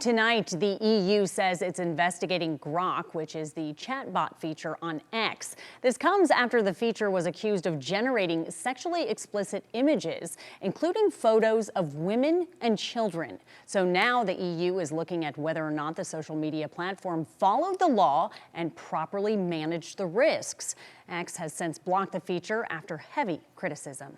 Tonight, the EU says it's investigating Grok, which is the chatbot feature on X. This comes after the feature was accused of generating sexually explicit images, including photos of women and children. So now the EU is looking at whether or not the social media platform followed the law and properly managed the risks. X has since blocked the feature after heavy criticism.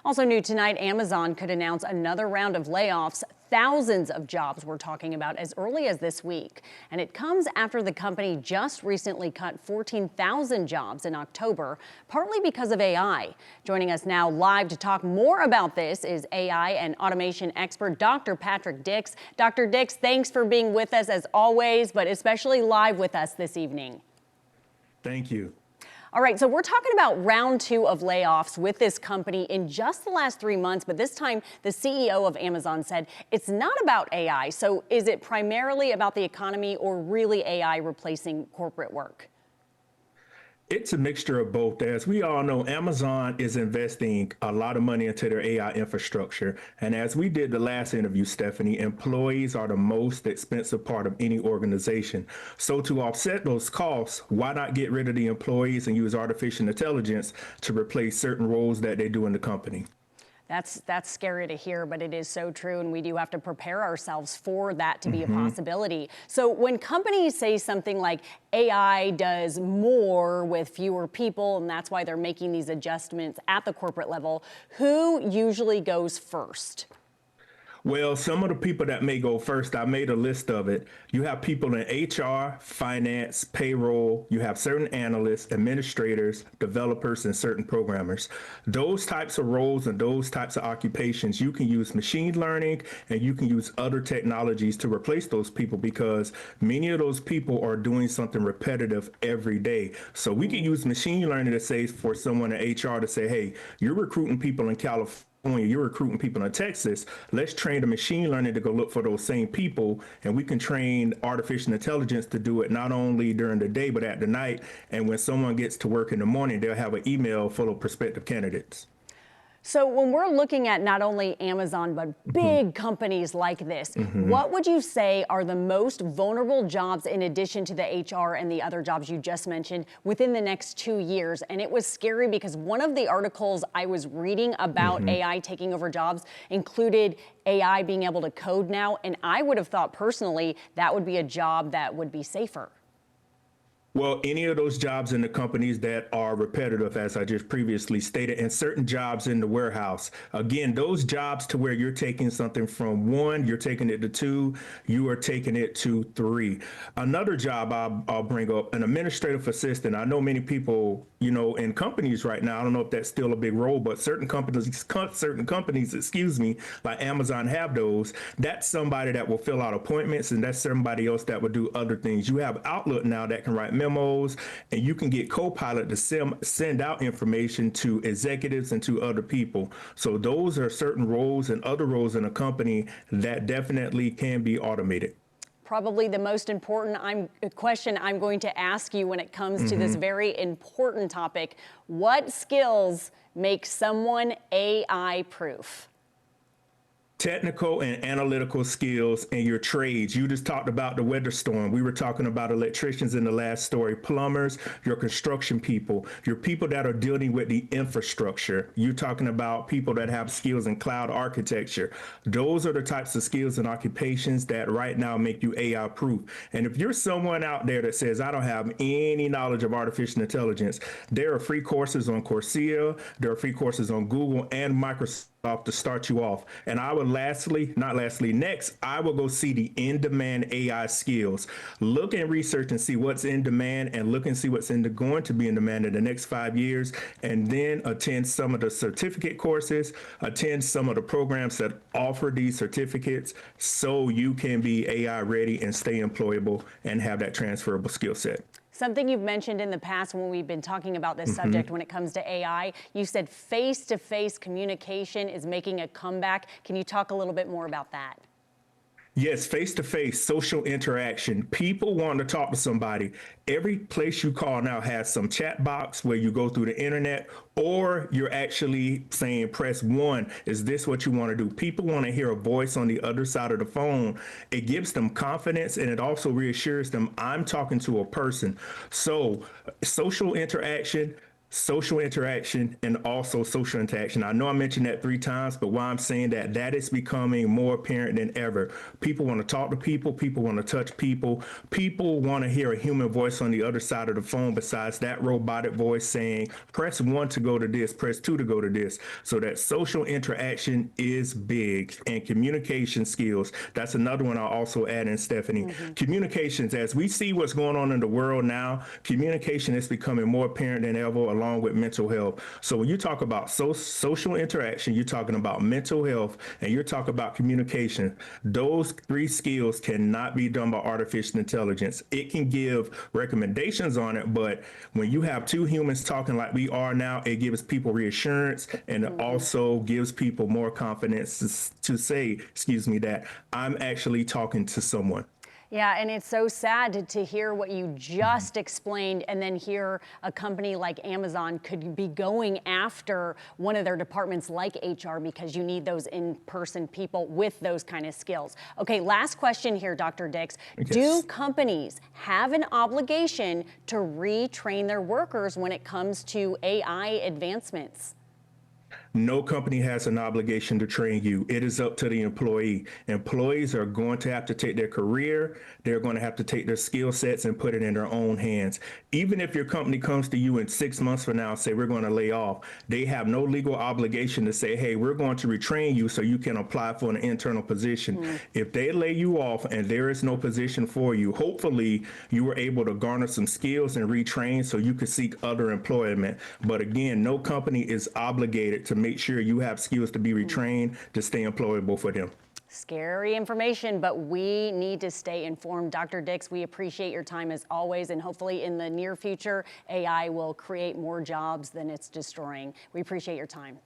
Also new tonight, Amazon could announce another round of layoffs. Thousands of jobs we're talking about as early as this week. And it comes after the company just recently cut 14,000 jobs in October, partly because of AI. Joining us now live to talk more about this is AI and automation expert Dr. Patrick Dix. Dr. Dix, thanks for being with us as always, but especially live with us this evening. Thank you. All right, so we're talking about round 2 of layoffs with this company in just the last 3 months, but this time the CEO of Amazon said it's not about AI. So is it primarily about the economy or really AI replacing corporate work? It's a mixture of both. As we all know, Amazon is investing a lot of money into their AI infrastructure. And as we did the last interview, Stephanie, employees are the most expensive part of any organization. So to offset those costs, why not get rid of the employees and use artificial intelligence to replace certain roles that they do in the company? That's scary to hear, but it is so true, and we do have to prepare ourselves for that to be a possibility. So when companies say something like AI does more with fewer people, and that's why they're making these adjustments at the corporate level, who usually goes first? Well, some of the people that may go first, I made a list of it. You have people in HR, finance, payroll. You have certain analysts, administrators, developers, and certain programmers. Those types of roles and those types of occupations, you can use machine learning and you can use other technologies to replace those people because many of those people are doing something repetitive every day. So we can use machine learning to say for someone in HR to say, hey, you're recruiting people in California. You're recruiting people in Texas, let's train the machine learning to go look for those same people, and we can train artificial intelligence to do it not only during the day, but at the night. And when someone gets to work in the morning, they'll have an email full of prospective candidates. So when we're looking at not only Amazon, but big companies like this, what would you say are the most vulnerable jobs in addition to the HR and the other jobs you just mentioned within the next 2 years? And it was scary because one of the articles I was reading about AI taking over jobs included AI being able to code now. And I would have thought personally that would be a job that would be safer. Well, any of those jobs in the companies that are repetitive, as I just previously stated, and certain jobs in the warehouse. Again, those jobs to where you're taking something from 1, you're taking it to 2, you are taking it to 3. Another job I'll bring up, an administrative assistant. I know many people, in companies right now, I don't know if that's still a big role, but certain companies, like Amazon have those. That's somebody that will fill out appointments, and that's somebody else that will do other things. You have Outlook now that can write memos, and you can get Copilot to send out information to executives and to other people. So those are certain roles and other roles in a company that definitely can be automated. Probably the most important question I'm going to ask you when it comes to this very important topic. What skills make someone AI proof? Technical and analytical skills in your trades. You just talked about the weather storm. We were talking about electricians in the last story, plumbers, your construction people, your people that are dealing with the infrastructure. You're talking about people that have skills in cloud architecture. Those are the types of skills and occupations that right now make you AI proof. And if you're someone out there that says, I don't have any knowledge of artificial intelligence, there are free courses on Coursera, there are free courses on Google and Microsoft to start you off. And I would next, I will go see the in-demand AI skills. Look and research and see what's in demand and look and see what's going to be in demand in the next 5 years. And then attend some of the certificate courses, attend some of the programs that offer these certificates so you can be AI ready and stay employable and have that transferable skill set. Something you've mentioned in the past when we've been talking about this subject when it comes to AI, you said face-to-face communication is making a comeback. Can you talk a little bit more about that? Yes, face to face, social interaction. People want to talk to somebody. Every place you call now has some chat box where you go through the internet, or you're actually saying, press one. Is this what you want to do? People want to hear a voice on the other side of the phone. It gives them confidence and it also reassures them I'm talking to a person. So, social interaction and also social interaction. I know I mentioned that 3 times, but why I'm saying that, that is becoming more apparent than ever. People want to talk to people. People want to touch people. People want to hear a human voice on the other side of the phone besides that robotic voice saying, press one to go to this, press two to go to this. So that social interaction is big. And communication skills, that's another one I'll also add in, Stephanie. Communications, as we see what's going on in the world now, communication is becoming more apparent than ever, along with mental health. So when you talk about social interaction, you're talking about mental health, and you're talking about communication. Those 3 skills cannot be done by artificial intelligence. It can give recommendations on it, but when you have 2 humans talking like we are now, it gives people reassurance, and it also gives people more confidence to say, excuse me, that I'm actually talking to someone. Yeah, and it's so sad to hear what you just explained and then hear a company like Amazon could be going after one of their departments like HR because you need those in-person people with those kind of skills. Okay, last question here, Dr. Dix. Yes. Do companies have an obligation to retrain their workers when it comes to AI advancements? No company has an obligation to train you. It is up to the employee. Employees are going to have to take their career, they're going to have to take their skill sets and put it in their own hands. Even if your company comes to you in 6 months from now and say, we're going to lay off, they have no legal obligation to say, hey, we're going to retrain you so you can apply for an internal position. If they lay you off and there is no position for you, hopefully you were able to garner some skills and retrain so you could seek other employment. But again, no company is obligated to make sure you have skills to be retrained to stay employable for them. Scary information, but we need to stay informed. Dr. Dix, we appreciate your time as always, and hopefully in the near future, AI will create more jobs than it's destroying. We appreciate your time.